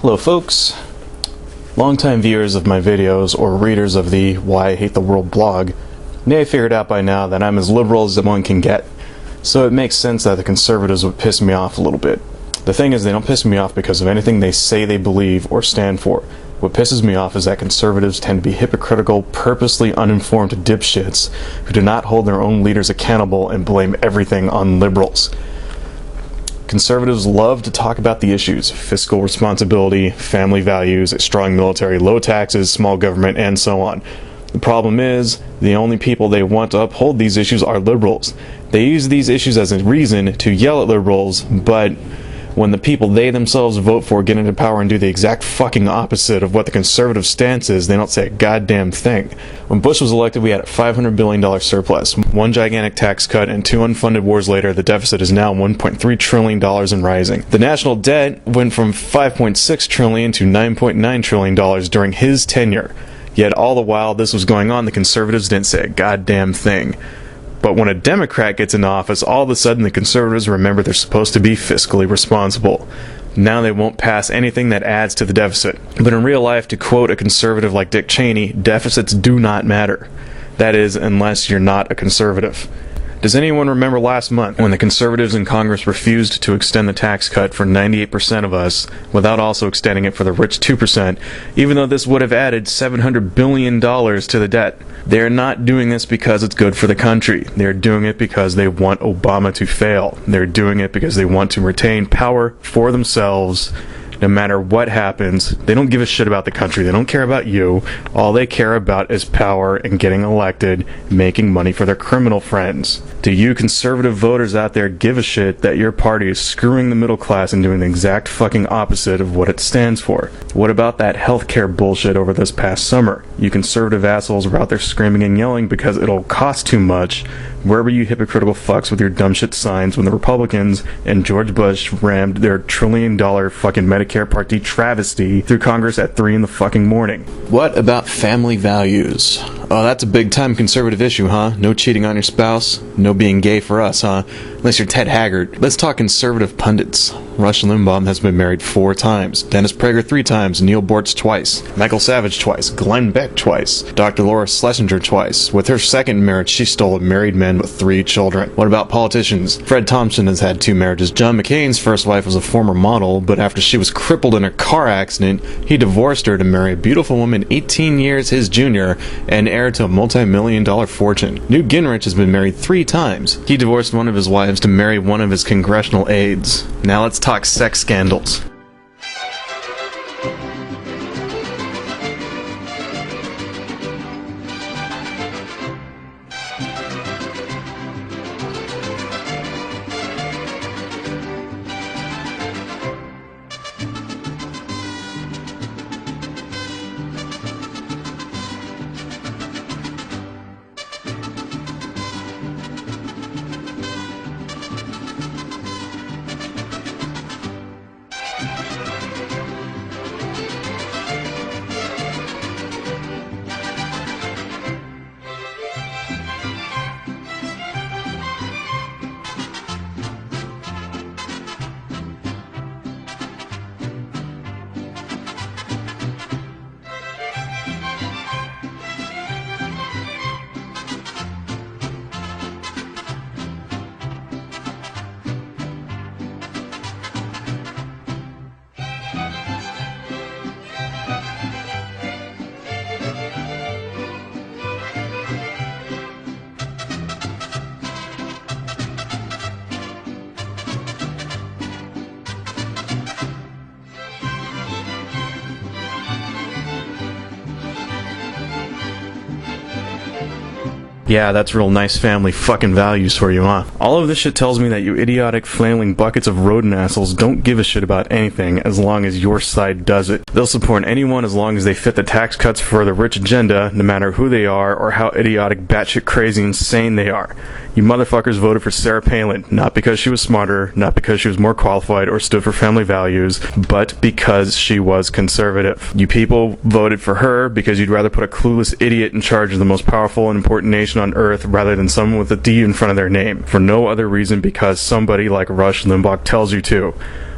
Hello folks, longtime viewers of my videos or readers of the Why I Hate the World blog may have figured out by now that I'm as liberal as one can get, so it makes sense that the conservatives would piss me off a little bit. The thing is, they don't piss me off because of anything they say they believe or stand for. What pisses me off is that conservatives tend to be hypocritical, purposely uninformed dipshits who do not hold their own leaders accountable and blame everything on liberals. Conservatives love to talk about the issues: fiscal responsibility, family values, a strong military, low taxes, small government, and so on. The problem is, the only people they want to uphold these issues are liberals. They use these issues as a reason to yell at liberals, but when the people they themselves vote for get into power and do the exact fucking opposite of what the conservative stance is, they don't say a goddamn thing. When Bush was elected, we had a $500 billion surplus, one gigantic tax cut, and two unfunded wars later, the deficit is now $1.3 trillion and rising. The national debt went from $5.6 trillion to $9.9 trillion during his tenure. Yet all the while this was going on, the conservatives didn't say a goddamn thing. But when a Democrat gets into office, all of a sudden the conservatives remember they're supposed to be fiscally responsible. Now they won't pass anything that adds to the deficit. But in real life, to quote a conservative like Dick Cheney, deficits do not matter. That is, unless you're not a conservative. Does anyone remember last month when the conservatives in Congress refused to extend the tax cut for 98% of us without also extending it for the rich 2%, even though this would have added $700 billion to the debt? They are not doing this because it's good for the country. They are doing it because they want Obama to fail. They're doing it because they want to retain power for themselves. No matter what happens, they don't give a shit about the country. They don't care about you. All they care about is power and getting elected, making money for their criminal friends. Do you conservative voters out there give a shit that your party is screwing the middle class and doing the exact fucking opposite of what it stands for? What about that healthcare bullshit over this past summer? You conservative assholes were out there screaming and yelling because it'll cost too much. Where were you hypocritical fucks with your dumb shit signs when the Republicans and George Bush rammed their $1 trillion fucking Medicare Part D travesty through Congress at 3 in the fucking morning? What about family values? Oh, that's a big time conservative issue, huh? No cheating on your spouse? No being gay for us, huh? Unless you're Ted Haggard. Let's talk conservative pundits. Rush Limbaugh has been married 4 times. Dennis Prager 3 times. Neil Bortz twice. Michael Savage twice. Glenn Beck twice. Dr. Laura Schlesinger twice. With her second marriage, she stole a married man with 3 children. What about politicians? Fred Thompson has had 2 marriages. John McCain's first wife was a former model, but after she was crippled in a car accident, he divorced her to marry a beautiful woman 18 years his junior and heir to a multi-million-dollar fortune. Newt Gingrich has been married 3 times. He divorced one of his wives to marry one of his congressional aides. Now let's talk sex scandals. Yeah, that's real nice family fucking values for you, huh? All of this shit tells me that you idiotic, flailing buckets of rodent assholes don't give a shit about anything as long as your side does it. They'll support anyone as long as they fit the tax cuts for the rich agenda, no matter who they are or how idiotic, batshit crazy, insane they are. You motherfuckers voted for Sarah Palin, not because she was smarter, not because she was more qualified or stood for family values, but because she was conservative. You people voted for her because you'd rather put a clueless idiot in charge of the most powerful and important nation on earth rather than someone with a D in front of their name, for no other reason because somebody like Rush Limbaugh tells you to.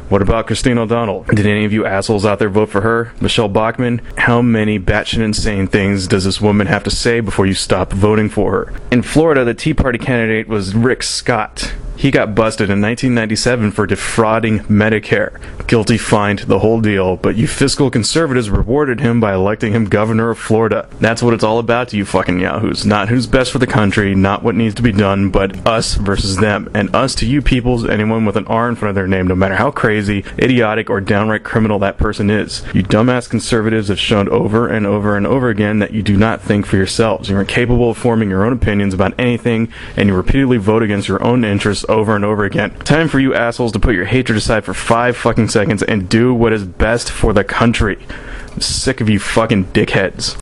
What about Christine O'Donnell? Did any of you assholes out there vote for her? Michelle Bachmann? How many batshit insane things does this woman have to say before you stop voting for her? In Florida, the Tea Party candidate was Rick Scott. He got busted in 1997 for defrauding Medicare. Guilty, fined, the whole deal, but you fiscal conservatives rewarded him by electing him governor of Florida. That's what it's all about to you fucking yahoos. Not who's best for the country, not what needs to be done, but us versus them. And us to you peoples, anyone with an R in front of their name, no matter how crazy, idiotic, or downright criminal that person is. You dumbass conservatives have shown over and over and over again that you do not think for yourselves. You're incapable of forming your own opinions about anything, and you repeatedly vote against your own interests over and over again. Time for you assholes to put your hatred aside for 5 fucking seconds and do what is best for the country. I'm sick of you fucking dickheads.